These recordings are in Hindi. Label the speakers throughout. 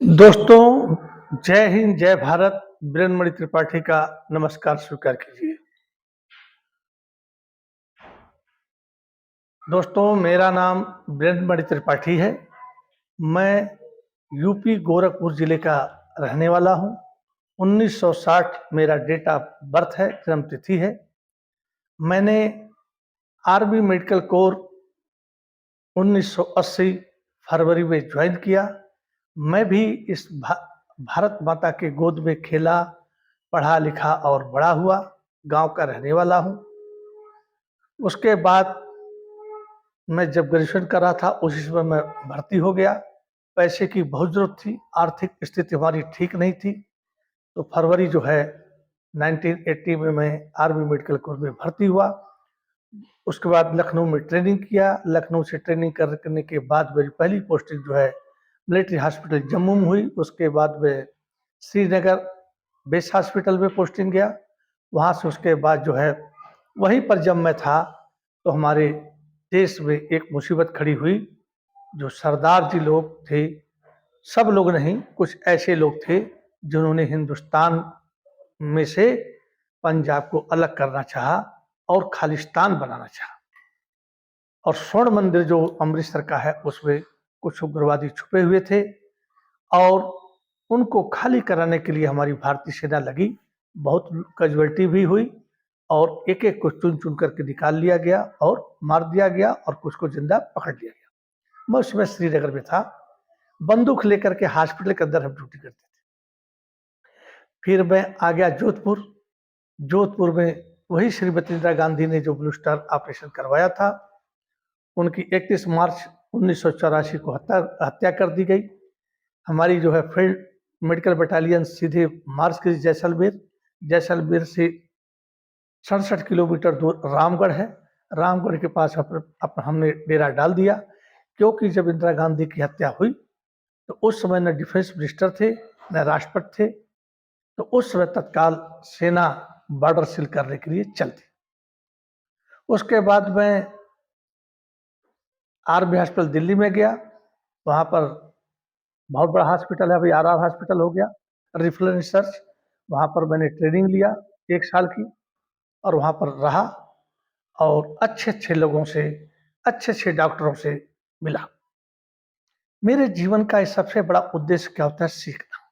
Speaker 1: दोस्तों, जय हिंद, जय भारत। बिरनमणि त्रिपाठी का नमस्कार स्वीकार कीजिए। दोस्तों, मेरा नाम बिरनमणि त्रिपाठी है। मैं यूपी गोरखपुर जिले का रहने वाला हूँ। 1960 मेरा डेट ऑफ बर्थ है, जन्म तिथि है। मैंने आर्मी मेडिकल कोर 1980 फरवरी में ज्वाइन किया। मैं भी इस भारत माता के गोद में खेला, पढ़ा लिखा और बड़ा हुआ। गांव का रहने वाला हूं। उसके बाद मैं जब ग्रेजुएशन कर रहा था उसी समय मैं भर्ती हो गया। पैसे की बहुत जरूरत थी, आर्थिक स्थिति हमारी ठीक नहीं थी। तो फरवरी जो है 1980 में मैं आर्मी मेडिकल कोर में भर्ती हुआ। उसके बाद लखनऊ में ट्रेनिंग किया। लखनऊ से ट्रेनिंग करने के बाद मेरी पहली पोस्टिंग जो है मिलिट्री हॉस्पिटल जम्मू में हुई। उसके बाद में श्रीनगर बेस हॉस्पिटल में पोस्टिंग गया। वहाँ से उसके बाद जो है वहीं पर जब मैं था तो हमारे देश में एक मुसीबत खड़ी हुई। जो सरदार जी लोग थे, सब लोग नहीं, कुछ ऐसे लोग थे जिन्होंने हिंदुस्तान में से पंजाब को अलग करना चाहा और खालिस्तान बनाना चाहा। और स्वर्ण मंदिर जो अमृतसर का है उसमें कुछ उग्रवादी छुपे हुए थे और उनको खाली कराने के लिए हमारी भारतीय सेना लगी। बहुत कैजुअल्टी भी हुई और एक एक को चुन चुन करके निकाल लिया गया और मार दिया गया और कुछ को जिंदा पकड़ लिया गया। मैं उस समय श्रीनगर में था। बंदूक लेकर के हॉस्पिटल के अंदर हम ड्यूटी करते थे। फिर मैं आ गया जोधपुर। जोधपुर में वही श्रीमती इंदिरा गांधी ने जो ब्लू स्टार ऑपरेशन करवाया था, उनकी 31 मार्च 1984 को हत्या कर दी गई। हमारी जो है फील्ड मेडिकल बटालियन सीधे मार्च की जैसलमेर। जैसलमेर से 67 किलोमीटर दूर रामगढ़ है। रामगढ़ के पास हमने डेरा डाल दिया, क्योंकि जब इंदिरा गांधी की हत्या हुई तो उस समय न डिफेंस मिनिस्टर थे न राष्ट्रपति थे। तो उस समय तत्काल सेना बॉर्डर सील करने के लिए चल दी। उसके बाद मैं आर्मी हॉस्पिटल दिल्ली में गया। वहाँ पर बहुत बड़ा हॉस्पिटल है, अभी आर हॉस्पिटल हो गया, रिफरल रिसर्च। वहाँ पर मैंने ट्रेनिंग लिया 1 साल की और वहाँ पर रहा और अच्छे अच्छे लोगों से, अच्छे अच्छे डॉक्टरों से मिला। मेरे जीवन का सबसे बड़ा उद्देश्य क्या होता है? सीखना।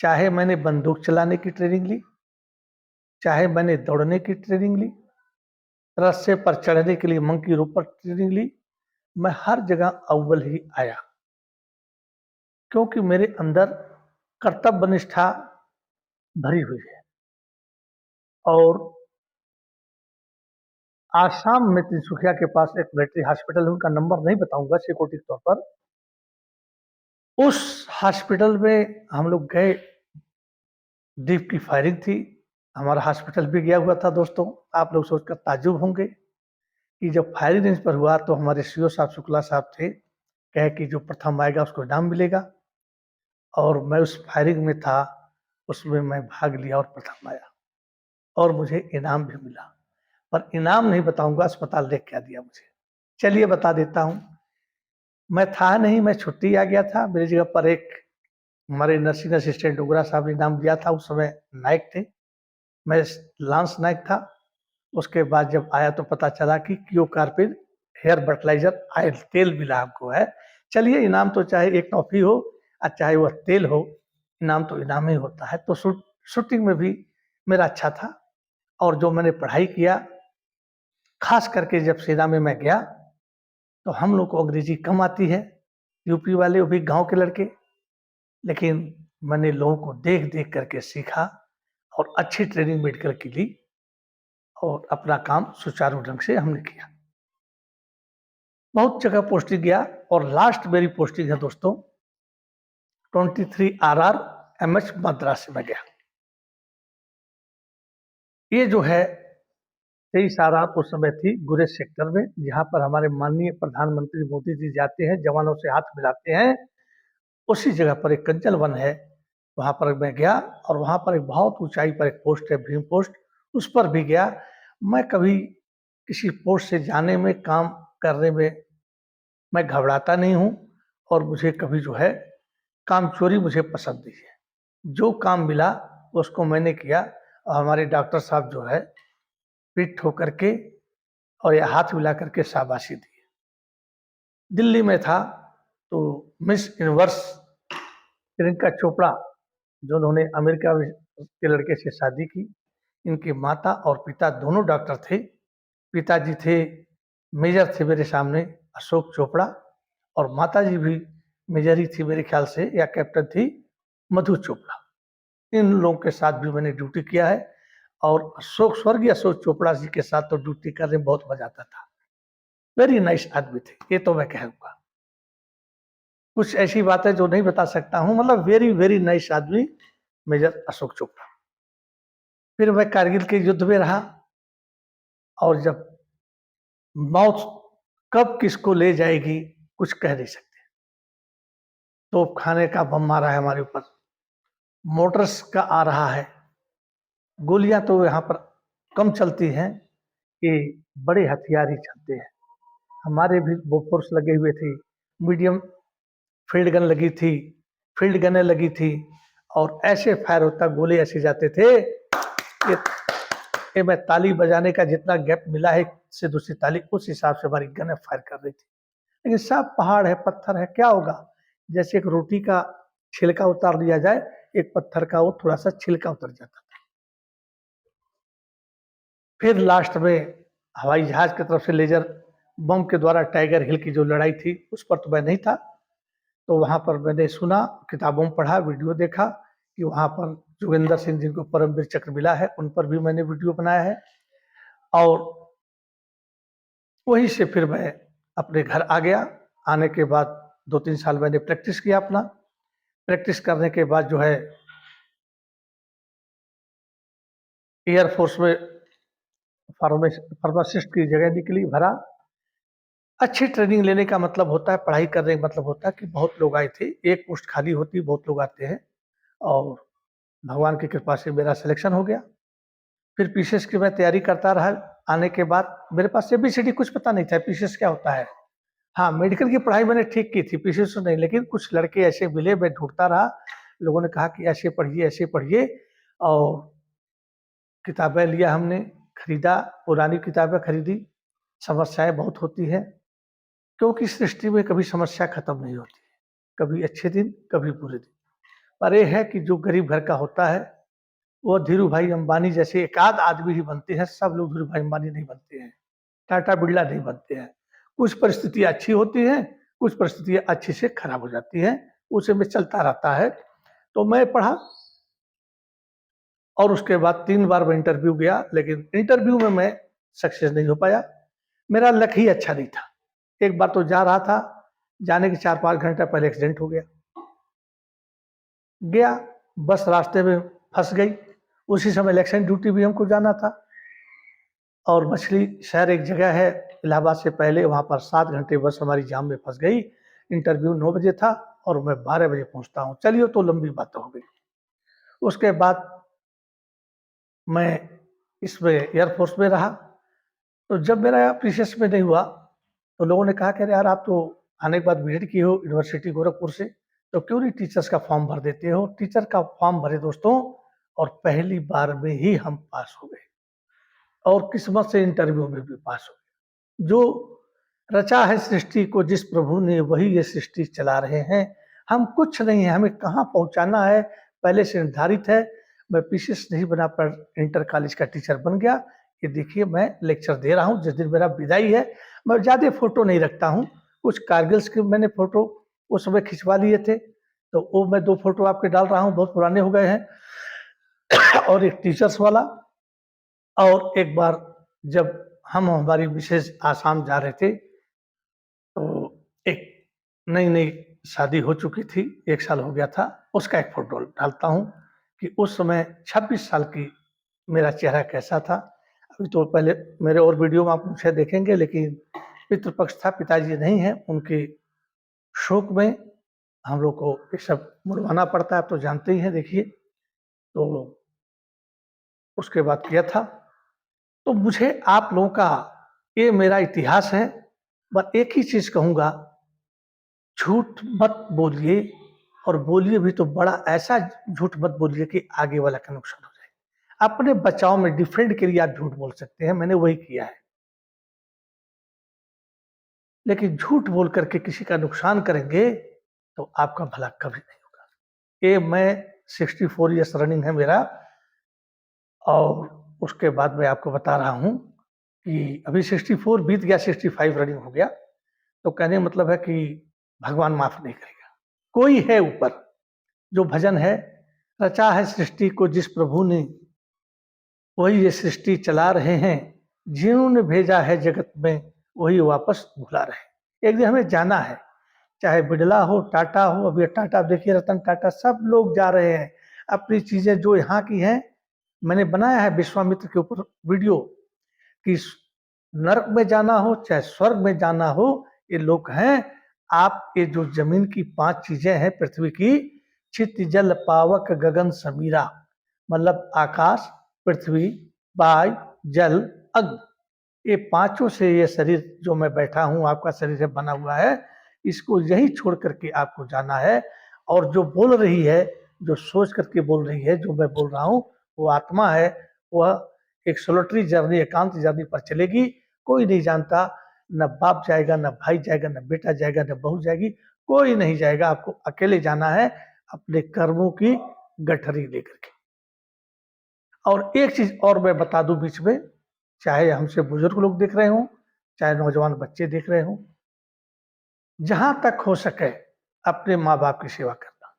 Speaker 1: चाहे मैंने बंदूक चलाने की ट्रेनिंग ली, चाहे मैंने दौड़ने की ट्रेनिंग ली, रस्से पर चढ़ने के लिए मंकी रोप पर ट्रेनिंग ली, मैं हर जगह अव्वल ही आया, क्योंकि मेरे अंदर कर्तव्य निष्ठा भरी हुई है। और आसाम में तिनसुकिया के पास एक मिलिट्री हॉस्पिटल है, उनका नंबर नहीं बताऊंगा सिक्योरिटी के तौर पर। उस हॉस्पिटल में हम लोग गए, दीप की फायरिंग थी, हमारा हॉस्पिटल भी गया हुआ था। दोस्तों, आप लोग सोचकर ताज्जुब होंगे कि जब फायरिंग रेंज पर हुआ तो हमारे सीओ साहब शुक्ला साहब थे, कहे कि जो प्रथम आएगा उसको इनाम मिलेगा। और मैं उस फायरिंग में था, उसमें मैं भाग लिया और प्रथम आया और मुझे इनाम भी मिला। पर इनाम नहीं बताऊंगा अस्पताल ने क्या दिया मुझे। चलिए बता देता हूँ। मैं था नहीं, मैं छुट्टी आ गया था। मेरी जगह पर एक हमारे नर्सिंग असिस्टेंट उग्रा साहब ने इनाम दिया था। उस समय नायक थे, मैं लांस नायक था। उसके बाद जब आया तो पता चला कि Q Karpin hair fertiliser oil तेल मिला हमको है। चलिए, इनाम तो चाहे एक टॉफी हो और चाहे वह तेल हो, इनाम तो इनाम ही होता है। तो शूटिंग में भी मेरा अच्छा था। और जो मैंने पढ़ाई किया, खास करके जब सेना में मैं गया तो हम लोग को अंग्रेजी कम आती है, यूपी वाले, वो भी गांव के लड़के। लेकिन मैंने लोगों को देख देख करके सीखा और अच्छी ट्रेनिंग मेडिकल की ली और अपना काम सुचारू ढंग से हमने किया। बहुत जगह पोस्टिंग गया और लास्ट मेरी पोस्टिंग है दोस्तों 23 RR MS मद्रास में गया। ये जो है 23 RR उस समय थी गुरेज सेक्टर में, जहाँ पर हमारे माननीय प्रधानमंत्री मोदी जी जाते हैं, जवानों से हाथ मिलाते हैं। उसी जगह पर एक कंचन वन है, वहाँ पर मैं गया और वहाँ पर एक बहुत ऊंचाई पर एक पोस्ट है, भीम पोस्ट, उस पर भी गया। मैं कभी किसी पोस्ट से जाने में, काम करने में मैं घबराता नहीं हूँ और मुझे कभी जो है कामचोरी मुझे पसंद नहीं है। जो काम मिला उसको मैंने किया और हमारे डॉक्टर साहब जो है पीठ ठोक करके और या हाथ मिला करके शाबाशी दी। दिल्ली में था तो मिस यूनिवर्स प्रियंका चोपड़ा जो उन्होंने अमेरिका के लड़के से शादी की, इनकी माता और पिता दोनों डॉक्टर थे। पिताजी थे मेजर थे मेरे सामने अशोक चोपड़ा और माताजी भी मेजर ही थी मेरे ख्याल से या कैप्टन थी मधु चोपड़ा। इन लोगों के साथ भी मैंने ड्यूटी किया है और स्वर्गीय अशोक चोपड़ा जी के साथ तो ड्यूटी करने में बहुत मजा आता था। वेरी नाइस आदमी थे, ये तो मैं कहूँगा। कुछ ऐसी बातें जो नहीं बता सकता हूँ, मतलब वेरी वेरी नाइस आदमी मेजर अशोक चोपड़ा। फिर मैं कारगिल के युद्ध में रहा और जब मौत कब किसको ले जाएगी कुछ कह नहीं सकते। तोप खाने का बम मारा है हमारे ऊपर, मोटर्स का आ रहा है, गोलियां तो यहाँ पर कम चलती हैं, ये बड़े हथियार ही चलते हैं। हमारे भी बोफोर्स लगे हुए थे, मीडियम फील्ड गन लगी थी, फील्ड गनें लगी थी और ऐसे फायर होता, गोले ऐसे जाते थे कि मैं ताली बजाने का जितना गैप मिला है से दूसरी ताली उस हिसाब से हमारी गनें फायर कर रही थी। लेकिन सब पहाड़ है, पत्थर है, क्या होगा? जैसे एक रोटी का छिलका उतार दिया जाए, एक पत्थर का वो थोड़ा सा छिलका उतर जाता था। फिर लास्ट में हवाई जहाज की तरफ से लेजर बम के द्वारा टाइगर हिल की जो लड़ाई थी उस पर तो मैं नहीं था, तो वहां पर मैंने सुना, किताबों में पढ़ा, वीडियो देखा कि वहां पर जोगिंदर सिंह जिनको परमवीर चक्र मिला है उन पर भी मैंने वीडियो बनाया है। और वहीं से फिर मैं अपने घर आ गया। आने के बाद 2-3 साल मैंने प्रैक्टिस किया अपना। प्रैक्टिस करने के बाद जो है एयरफोर्स में फार्मासिस्ट की जगह निकली, भरा। अच्छी ट्रेनिंग लेने का मतलब होता है, पढ़ाई करने का मतलब होता है कि बहुत लोग आए थे, एक पोस्ट खाली होती, बहुत लोग आते हैं और भगवान की कृपा से मेरा सिलेक्शन हो गया। फिर पीसीएस की मैं तैयारी करता रहा। आने के बाद मेरे पास एबीसीडी कुछ पता नहीं था पीसीएस क्या होता है। हाँ, मेडिकल की पढ़ाई मैंने ठीक की थी, पीसीएस तो नहीं, लेकिन कुछ लड़के ऐसे मिले, मैं ढूंढता रहा। लोगों ने कहा कि ऐसे पढ़िए और किताबें लिया हमने, खरीदा, पुरानी किताबें खरीदी। समस्याएं बहुत होती हैं क्योंकि सृष्टि में कभी समस्या खत्म नहीं होती, कभी अच्छे दिन कभी बुरे दिन। पर यह है कि जो गरीब घर का होता है वो धीरू भाई अंबानी जैसे एकाध आदमी ही बनते हैं, सब लोग धीरू भाई अंबानी नहीं बनते हैं, टाटा बिरला नहीं बनते हैं। कुछ परिस्थितियां अच्छी होती हैं, कुछ परिस्थितियां अच्छी से खराब हो जाती हैं, उसे में चलता रहता है। तो मैं पढ़ा और उसके बाद 3 बार मैं इंटरव्यू गया, लेकिन इंटरव्यू में मैं सक्सेस नहीं हो पाया। मेरा लक ही अच्छा नहीं था। एक बार तो जा रहा था, जाने के 4-5 घंटे पहले एक्सीडेंट हो गया। गया, बस रास्ते में फंस गई। उसी समय इलेक्शन ड्यूटी भी हमको जाना था और मछली शहर एक जगह है इलाहाबाद से पहले, वहाँ पर 7 घंटे बस हमारी जाम में फंस गई। इंटरव्यू 9 बजे था और मैं 12 बजे पहुँचता हूँ। चलिए तो लंबी बात हो गई। उसके बाद मैं इसमें एयरफोर्स में रहा। तो जब मेरा पीसीएस में नहीं हुआ तो लोगों ने कहा कि अरे यार आप तो आने के बाद बीएड किए हो यूनिवर्सिटी गोरखपुर से, तो क्यों नहीं टीचर्स का फॉर्म भर देते हो? टीचर का फॉर्म भरे दोस्तों और पहली बार में ही हम पास हो गए और किस्मत से इंटरव्यू में भी पास हो गए। जो रचा है सृष्टि को जिस प्रभु ने वही ये सृष्टि चला रहे हैं। हम कुछ नहीं है, हमें कहाँ पहुँचाना है पहले से निर्धारित है। मैं पीसीएस नहीं बना पर इंटर कॉलेज का टीचर बन गया। ये देखिए मैं लेक्चर दे रहा हूँ, जिस दिन मेरा विदाई है मैं ज़्यादा फोटो नहीं रखता हूँ। कुछ कारगिल्स के मैंने फोटो उस समय खिंचवा लिए थे, तो वो मैं 2 फोटो आपके डाल रहा हूँ, बहुत पुराने हो गए हैं और एक टीचर्स वाला। और एक बार जब हम हमारी मिसेज आसाम जा रहे थे तो एक नई-नई शादी हो चुकी थी, 1 साल हो गया था, उसका एक फ़ोटो डालता हूँ कि उस समय 26 साल की मेरा चेहरा कैसा था। अभी तो पहले मेरे और वीडियो में आप मुझे देखेंगे, लेकिन पितृपक्ष था, पिताजी नहीं हैं, उनके शोक में हम लोग को ये सब मुड़वाना पड़ता है, आप तो जानते ही हैं देखिए। तो उसके बाद किया था। तो मुझे आप लोगों का ये मेरा इतिहास है, बस एक ही चीज़ कहूँगा, झूठ मत बोलिए और बोलिए भी तो बड़ा ऐसा झूठ मत बोलिए कि आगे वाला का नुकसान हो जाए। अपने बचाव में डिफेंड के लिए आप झूठ बोल सकते हैं, मैंने वही किया है। लेकिन झूठ बोल करके किसी का नुकसान करेंगे तो आपका भला कभी नहीं होगा। ये मैं 64 ईयर्स रनिंग है मेरा, और उसके बाद मैं आपको बता रहा हूँ कि अभी 64 बीत गया, 65 रनिंग हो गया। तो कहने का मतलब है कि भगवान माफ नहीं करेगा। कोई है ऊपर, जो भजन है, रचा है सृष्टि को जिस प्रभु ने, वही ये सृष्टि चला रहे हैं, जिन्होंने भेजा है जगत में वही वापस बुला रहे हैं। एक दिन हमें जाना है, चाहे बिड़ला हो, टाटा हो। अभी टाटा देखिए, रतन टाटा, सब लोग जा रहे हैं अपनी चीजें जो यहाँ की हैं। मैंने बनाया है विश्वामित्र के ऊपर वीडियो कि नरक में जाना हो चाहे स्वर्ग में जाना हो, ये लोग हैं। आप ये जो जमीन की 5 चीजें हैं पृथ्वी की, चित्त जल पावक गगन समीरा, मतलब आकाश, पृथ्वी, वायु, जल, अग्नि, ये पांचों से ये शरीर जो मैं बैठा हूँ, आपका शरीर है बना हुआ है, इसको यही छोड़ करके आपको जाना है। और जो बोल रही है, जो सोच करके बोल रही है, जो मैं बोल रहा हूँ, वो आत्मा है। वह एक सोलिटरी जर्नी, एकांत जर्नी पर चलेगी। कोई नहीं जानता, न बाप जाएगा, न भाई जाएगा, न बेटा जाएगा, न बहू जाएगी, कोई नहीं जाएगा। आपको अकेले जाना है अपने कर्मों की गठरी लेकर के। और एक चीज और मैं बता दूं बीच में, चाहे हमसे बुजुर्ग लोग देख रहे हों, चाहे नौजवान बच्चे देख रहे हों, जहां तक हो सके अपने माँ बाप की सेवा करना।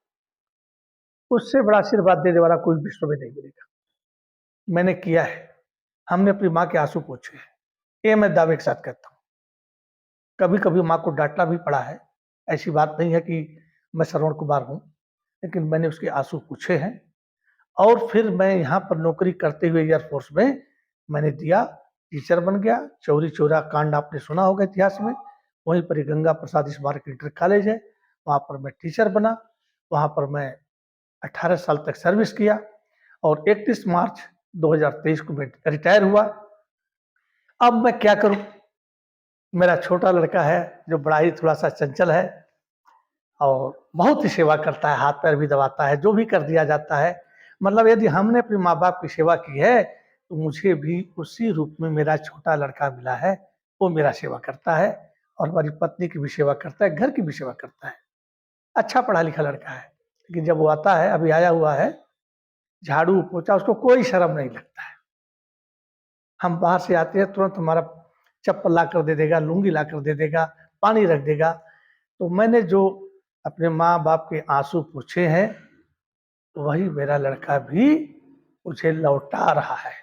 Speaker 1: उससे बड़ा आशीर्वाद देने वाला कोई विश्व में नहीं मिलेगा। मैंने किया है, हमने अपनी माँ के आंसू पोंछे हैं, ये मैं दावे के साथ कहता हूँ। कभी कभी माँ को डांटना भी पड़ा है, ऐसी बात नहीं है कि मैं श्रवण कुमार हूँ, लेकिन मैंने उसके आंसू पूछे हैं। और फिर मैं यहाँ पर नौकरी करते हुए एयरफोर्स में मैंने दिया, टीचर बन गया। चौरी चौरा कांड आपने सुना होगा इतिहास में। वहीं पर गंगा प्रसाद स्मारक इंटर कॉलेज है, वहाँ पर मैं टीचर बना। वहाँ पर मैं 18 साल तक सर्विस किया और 31 मार्च 2023 को मैं रिटायर हुआ। अब मैं क्या करूं? मेरा छोटा लड़का है जो बड़ा ही थोड़ा सा चंचल है और बहुत ही सेवा करता है, हाथ पैर भी दबाता है, जो भी कर दिया जाता है। मतलब यदि हमने अपने माँ बाप की सेवा की है तो मुझे भी उसी रूप में मेरा छोटा लड़का मिला है, वो मेरा सेवा करता है और हमारी पत्नी की भी सेवा करता है, घर की भी सेवा करता है। अच्छा पढ़ा लिखा लड़का है, लेकिन जब वो आता है, अभी आया हुआ है, झाड़ू पोछा उसको कोई शर्म नहीं लगता है। हम बाहर से आते हैं, तुरंत हमारा चप्पल ला कर दे देगा, लुंगी ला कर दे देगा, पानी रख देगा। तो मैंने जो अपने माँ बाप के आंसू पूछे हैं, वही मेरा लड़का भी मुझे लौटा रहा है।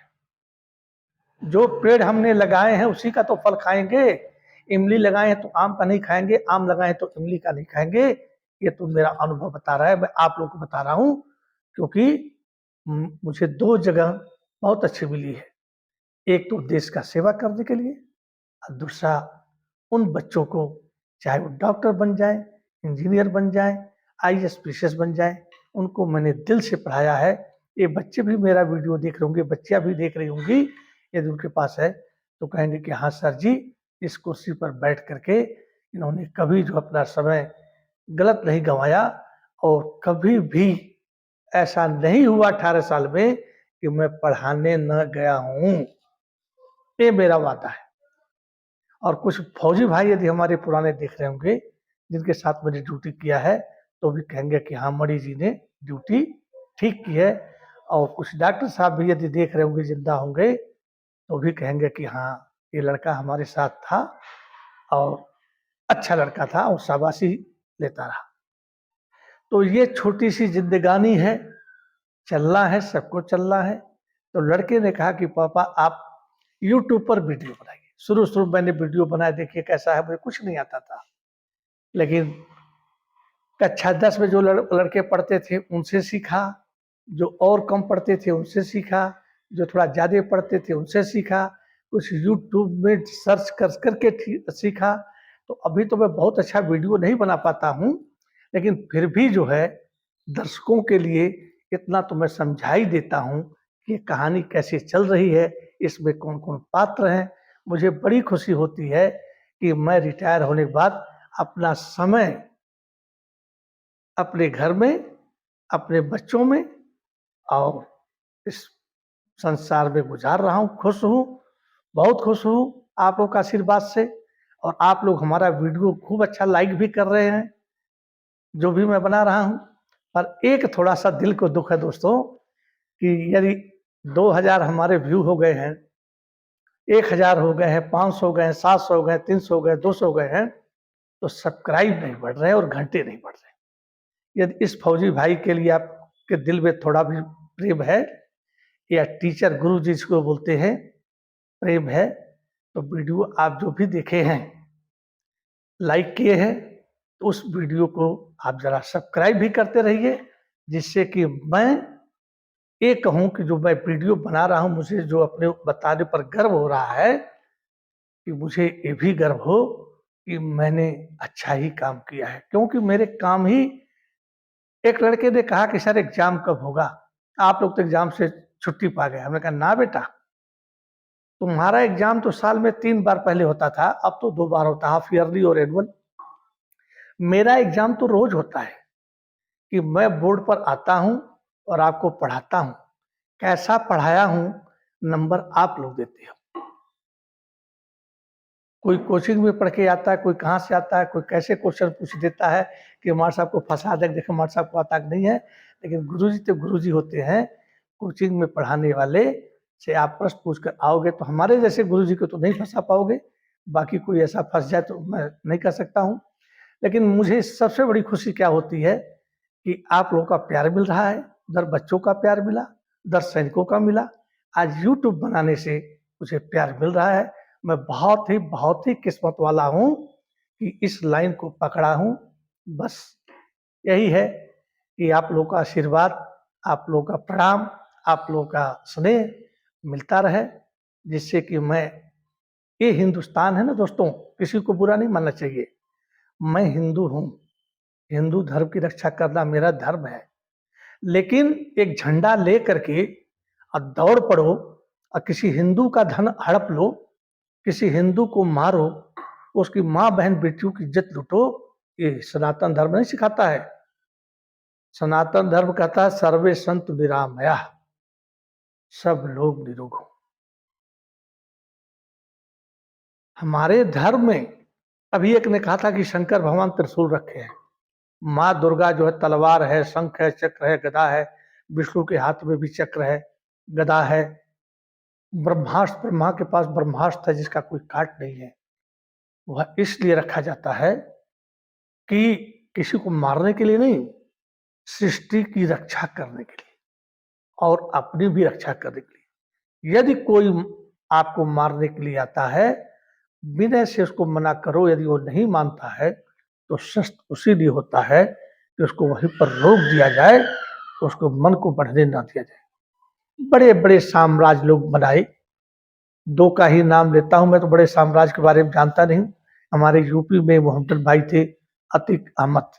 Speaker 1: जो पेड़ हमने लगाए हैं उसी का तो फल खाएंगे। इमली लगाए हैं तो आम का नहीं खाएंगे, आम लगाए हैं तो इमली का नहीं खाएंगे। ये तो मेरा अनुभव बता रहा है, मैं आप लोगों को बता रहा हूँ, क्योंकि मुझे 2 जगह बहुत अच्छी मिली है। एक तो देश का सेवा करने के लिए, और दूसरा उन बच्चों को, चाहे वो डॉक्टर बन जाए, इंजीनियर बन जाए, आईएएस पीसीएस बन जाए, उनको मैंने दिल से पढ़ाया है। ये बच्चे भी मेरा वीडियो देख रहे होंगे, बच्चियां भी देख रही होंगी, यदि उनके पास है तो कहेंगे कि हाँ सर जी, इस कुर्सी पर बैठ करके इन्होंने कभी जो अपना समय गलत नहीं गंवाया, और कभी भी ऐसा नहीं हुआ 18 साल में कि मैं पढ़ाने न गया हूँ। ये मेरा वादा है। और कुछ फौजी भाई यदि हमारे पुराने देख रहे होंगे, जिनके साथ मैंने ड्यूटी किया है, तो भी कहेंगे कि हाँ मणि जी ने ड्यूटी ठीक की है। और कुछ डॉक्टर साहब भी यदि देख रहे होंगे, जिंदा होंगे, तो भी कहेंगे कि हाँ ये लड़का हमारे साथ था और अच्छा लड़का था और शाबाशी लेता रहा। तो ये छोटी सी जिंदगानी है, चलना है, सबको चलना है। तो लड़के ने कहा कि पापा आप यूट्यूब पर वीडियो बनाइए। शुरू शुरू मैंने वीडियो बनाया, देखिए कैसा है, मुझे कुछ नहीं आता था। लेकिन कक्षा 10 में जो लड़के पढ़ते थे उनसे सीखा, जो और कम पढ़ते थे उनसे सीखा, जो थोड़ा ज़्यादा पढ़ते थे उनसे सीखा, कुछ यूट्यूब में सर्च कर करके सीखा। तो अभी तो मैं बहुत अच्छा वीडियो नहीं बना पाता हूँ, लेकिन फिर भी जो है दर्शकों के लिए इतना तो मैं समझा ही देता हूँ कि कहानी कैसे चल रही है, इसमें कौन कौन पात्र हैं। मुझे बड़ी खुशी होती है कि मैं रिटायर होने के बाद अपना समय अपने घर में, अपने बच्चों में और इस संसार में गुजार रहा हूँ। खुश हूँ, बहुत खुश हूँ आप लोग का आशीर्वाद से। और आप लोग हमारा वीडियो खूब अच्छा लाइक भी कर रहे हैं, जो भी मैं बना रहा हूँ। पर एक थोड़ा-सा दिल को दुःख है दोस्तों कि यदि 2000 हमारे व्यू हो गए हैं, 1000 हो गए हैं, 500 हो गए हैं, 700 हो गए हैं, 300 हो गए, 200 हो गए हैं, तो सब्सक्राइब नहीं बढ़ रहे हैं और घंटे नहीं बढ़ रहे। यदि इस फौजी भाई के लिए आपके दिल में थोड़ा भी प्रेम है, या टीचर गुरु जी जिसको बोलते हैं प्रेम है, तो वीडियो आप जो भी देखे हैं, लाइक किए हैं, तो उस वीडियो को आप जरा सब्सक्राइब भी करते रहिए, जिससे कि मैं ये कहूँ कि जो मैं वीडियो बना रहा हूँ, मुझे जो अपने बताने पर गर्व हो रहा है, कि मुझे ये भी गर्व हो कि मैंने अच्छा ही काम किया है। क्योंकि मेरे काम ही, एक लड़के ने कहा कि सर एग्जाम कब होगा? आप लोग तो एग्जाम से छुट्टी पा गए। हमने कहा ना बेटा, तुम्हारा एग्जाम तो साल में 3 बार पहले होता था, अब तो 2 बार होता है, हाफ ईयरली और एनुअल। मेरा एग्जाम तो रोज होता है कि मैं बोर्ड पर आता हूँ और आपको पढ़ाता हूँ। कैसा पढ़ाया हूँ, नंबर आप लोग देते हो। कोई कोचिंग में पढ़ के आता है, कोई कहाँ से आता है, कोई कैसे क्वेश्चन पूछ देता है कि मास्टर साहब को फंसा दे, देखो मास्टर साहब को आता नहीं है। लेकिन गुरुजी तो गुरुजी होते हैं, कोचिंग में पढ़ाने वाले से आप प्रश्न पूछ कर आओगे तो हमारे जैसे गुरुजी को तो नहीं फंसा पाओगे। बाकी कोई ऐसा फंस जाए तो मैं नहीं कर सकता हूँ। लेकिन मुझे सबसे बड़ी खुशी क्या होती है कि आप लोगों का प्यार मिल रहा है। उधर बच्चों का प्यार मिला, उधर सैनिकों का मिला। आज यूट्यूब बनाने से मुझे प्यार मिल रहा है। मैं बहुत ही किस्मत वाला हूँ कि इस लाइन को पकड़ा हूँ। बस यही है कि आप लोगों का आशीर्वाद, आप लोगों का प्रणाम, आप लोगों का स्नेह मिलता रहे, जिससे कि मैं, ये हिंदुस्तान है ना दोस्तों, किसी को बुरा नहीं मानना चाहिए। मैं हिंदू हूँ, हिंदू धर्म की रक्षा करना मेरा धर्म है। लेकिन एक झंडा ले करके और दौड़ पड़ो और किसी हिंदू का धन हड़प लो, किसी हिंदू को मारो, उसकी माँ बहन बेटियों की इज्जत लूटो, ये सनातन धर्म नहीं सिखाता है। सनातन धर्म कहता है सर्वे संत निरामया, सब लोग निरोग हो। हमारे धर्म में अभी एक ने कहा था कि शंकर भगवान त्रिशूल रखे हैं, माँ दुर्गा जो है तलवार है, शंख है, चक्र है, गदा है, विष्णु के हाथ में भी चक्र है, गदा है। ब्रह्मास्त्र, ब्रह्मा के पास ब्रह्मास्त्र है जिसका कोई काट नहीं है। वह इसलिए रखा जाता है कि किसी को मारने के लिए नहीं, सृष्टि की रक्षा करने के लिए और अपनी भी रक्षा करने के लिए। यदि कोई आपको मारने के लिए आता है, विनय से उसको मना करो। यदि वो नहीं मानता है तो शस्त्र उसी लिए होता है कि उसको वहीं पर रोक दिया जाए, तो उसको मन को बढ़ने ना दिया जाए। बड़े बड़े साम्राज्य लोग बनाए, दो का ही नाम लेता हूं मैं, तो बड़े साम्राज्य के बारे में जानता नहीं। हमारे यूपी में मोहम्मद भाई थे, अतीक अहमद,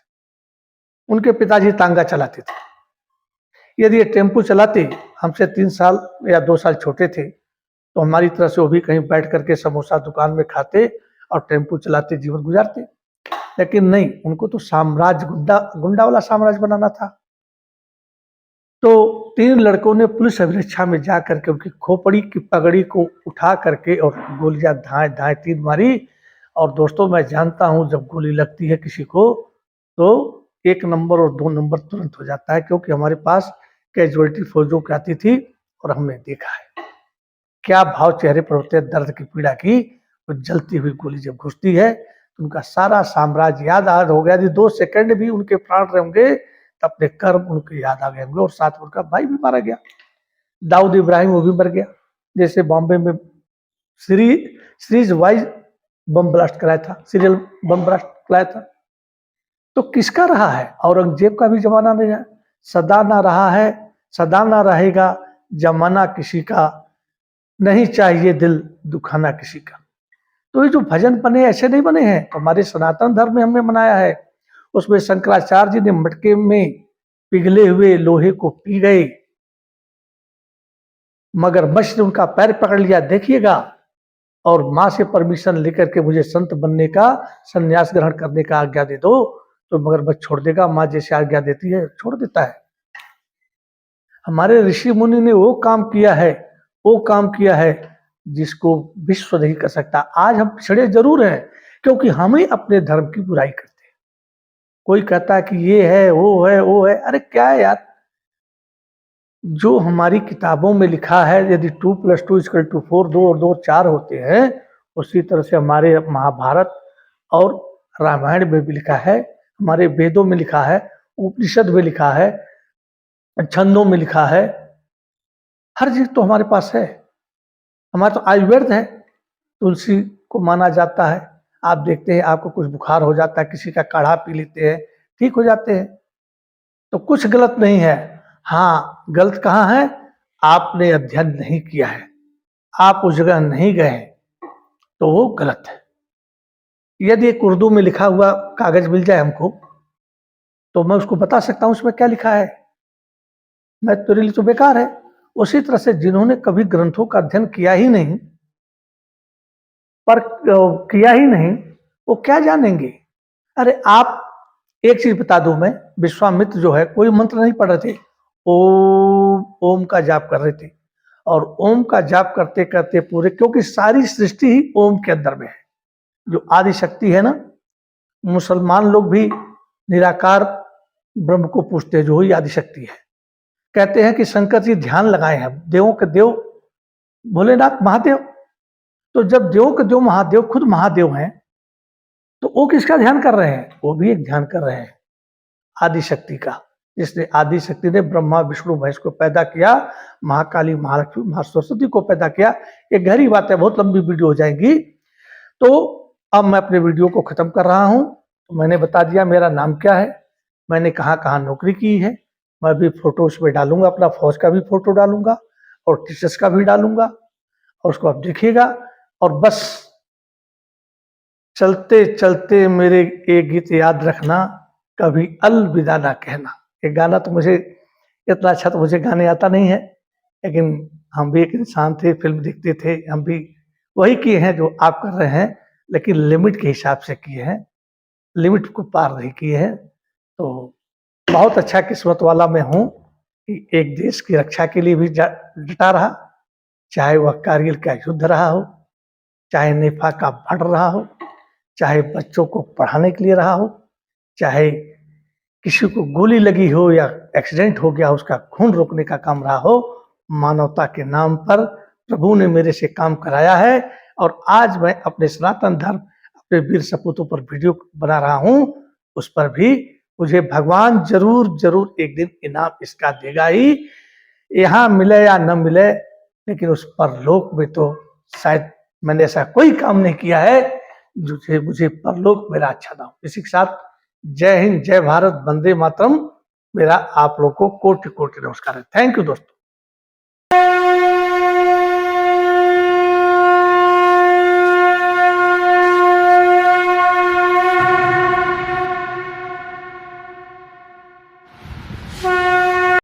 Speaker 1: उनके पिताजी तांगा चलाते थे। यदि ये टेम्पू चलाते, हमसे 3 साल या 2 साल छोटे थे, तो हमारी तरह से वो भी कहीं बैठ करके समोसा दुकान में खाते और टेम्पू चलाते जीवन गुजारते। लेकिन नहीं, उनको तो साम्राज्य, गुंडा गुंडा वाला साम्राज्य बनाना था। तो 3 लड़कों ने पुलिस अभिरक्षा में जा करके उनकी खोपड़ी की पगड़ी को उठा करके और गोलियां धाए धाए 3 मारी। और दोस्तों मैं जानता हूं जब गोली लगती है किसी को तो 1 नंबर और 2 नंबर तुरंत हो जाता है, क्योंकि हमारे पास कैजुअलिटी फौजों की आती थी और हमने देखा है क्या भाव चेहरे पर होते हैं दर्द की पीड़ा की। तो जलती हुई गोली जब घुसती है तो उनका सारा साम्राज्य याद हो गया। यदि 2 सेकंड भी उनके प्राण रहेंगे तो अपने कर्म उनके याद आ गए होंगे। और साथ में उनका भाई भी मारा गया, दाऊद इब्राहिम, वो भी मर गया। जैसे बॉम्बे में सीरीज वाइज बम ब्लास्ट कराया था, सीरियल बम ब्लास्ट कराया था। तो किसका रहा है? औरंगजेब का भी जमाना नहीं है, सदा ना रहा है, सदा ना रहेगा जमाना किसी का, नहीं चाहिए दिल दुखाना किसी का। तो ये जो भजन बने ऐसे नहीं बने हैं, तो हमारे सनातन धर्म में हमने मनाया है। उसमें शंकराचार्य जी ने मटके में पिघले हुए लोहे को पी गए, मगर मछ ने उनका पैर पकड़ लिया, देखिएगा, और माँ से परमिशन लेकर के मुझे संत बनने का, संन्यास ग्रहण करने का आज्ञा दे दो। तो मगरमच्छ छोड़ देगा, माँ जैसे आज्ञा देती है छोड़ देता है। हमारे ऋषि मुनि ने वो काम किया है, वो काम किया है जिसको विश्व नहीं कर सकता। आज हम पिछड़े जरूर हैं क्योंकि हम ही अपने धर्म की बुराई करते हैं। कोई कहता है कि ये है वो है वो है, अरे क्या है यार, जो हमारी किताबों में लिखा है, यदि 2+2=4, 2 और 2 4 होते हैं, उसी तरह से हमारे महाभारत और रामायण में भी लिखा है, हमारे वेदों में लिखा है, उपनिषद में लिखा है, छंदों में लिखा है, हर चीज तो हमारे पास है। हमारा तो आयुर्वेद है, तुलसी को माना जाता है। आप देखते हैं आपको कुछ बुखार हो जाता है, किसी का काढ़ा पी लेते हैं, ठीक हो जाते हैं। तो कुछ गलत नहीं है। हाँ, गलत कहाँ है, आपने अध्ययन नहीं किया है, आप उस जगह नहीं गए हैं, तो वो गलत है। यदि एक उर्दू में लिखा हुआ कागज मिल जाए हमको, तो मैं उसको बता सकता हूँ उसमें क्या लिखा है, मैं तेरे लिए तो बेकार है। उसी तरह से जिन्होंने कभी ग्रंथों का अध्ययन किया ही नहीं, पर किया ही नहीं, वो क्या जानेंगे। अरे आप, एक चीज बता दूं मैं, विश्वामित्र जो है कोई मंत्र नहीं पढ़ रहे थे, ओम ओम का जाप कर रहे थे। और ओम का जाप करते करते पूरे, क्योंकि सारी सृष्टि ही ओम के अंदर में है। जो आदि शक्ति है ना, मुसलमान लोग भी निराकार ब्रह्म को पूछते हैं, जो ही आदि शक्ति है। कहते हैं कि शंकर जी ध्यान लगाए हैं, देवों के देव भोलेनाथ महादेव। तो जब देवों के देव महादेव खुद महादेव हैं, तो वो किसका ध्यान कर रहे हैं, वो भी एक ध्यान कर रहे हैं आदि शक्ति का। जिसने आदि शक्ति ने ब्रह्मा विष्णु महेश को पैदा किया, महाकाली महालक्ष्मी महासरस्वती को पैदा किया। ये गहरी बात है, बहुत लंबी वीडियो हो जाएगी। तो अब मैं अपने वीडियो को खत्म कर रहा हूं। तो मैंने बता दिया मेरा नाम क्या है, मैंने कहाँ कहाँ नौकरी की है। मैं भी फोटो उसमें डालूंगा, अपना फौज का भी फोटो डालूंगा और टीचर्स का भी डालूंगा, और उसको आप देखिएगा। और बस चलते चलते मेरे एक गीत याद रखना, कभी अलविदा ना कहना। ये गाना तो मुझे इतना अच्छा तो मुझे गाने आता नहीं है, लेकिन हम भी एक इंसान थे, फिल्म देखते थे, हम भी वही किए हैं जो आप कर रहे हैं, लेकिन लिमिट के हिसाब से किए हैं, लिमिट को पार नहीं किए हैं। तो बहुत अच्छा किस्मत वाला मैं हूँ कि एक देश की रक्षा के लिए भी डटा रहा, चाहे वह कारगिल का युद्ध रहा हो, चाहे नेफा का बढ़ रहा हो, चाहे बच्चों को पढ़ाने के लिए रहा हो, चाहे किसी को गोली लगी हो या एक्सीडेंट हो गया उसका खून रोकने का काम रहा हो, मानवता के नाम पर प्रभु ने मेरे से काम कराया है। और आज मैं अपने सनातन धर्म, अपने वीर सपूतों पर वीडियो बना रहा हूँ, उस पर भी मुझे भगवान जरूर जरूर एक दिन इनाम इसका देगा ही। यहाँ मिले या न मिले, लेकिन उस परलोक में तो शायद मैंने ऐसा कोई काम नहीं किया है जो मुझे परलोक मेरा अच्छा ना हो। इसी के साथ जय हिंद, जय भारत, वंदे मातरम। मेरा आप लोग को कोटि कोटि नमस्कार है। थैंक यू दोस्तों।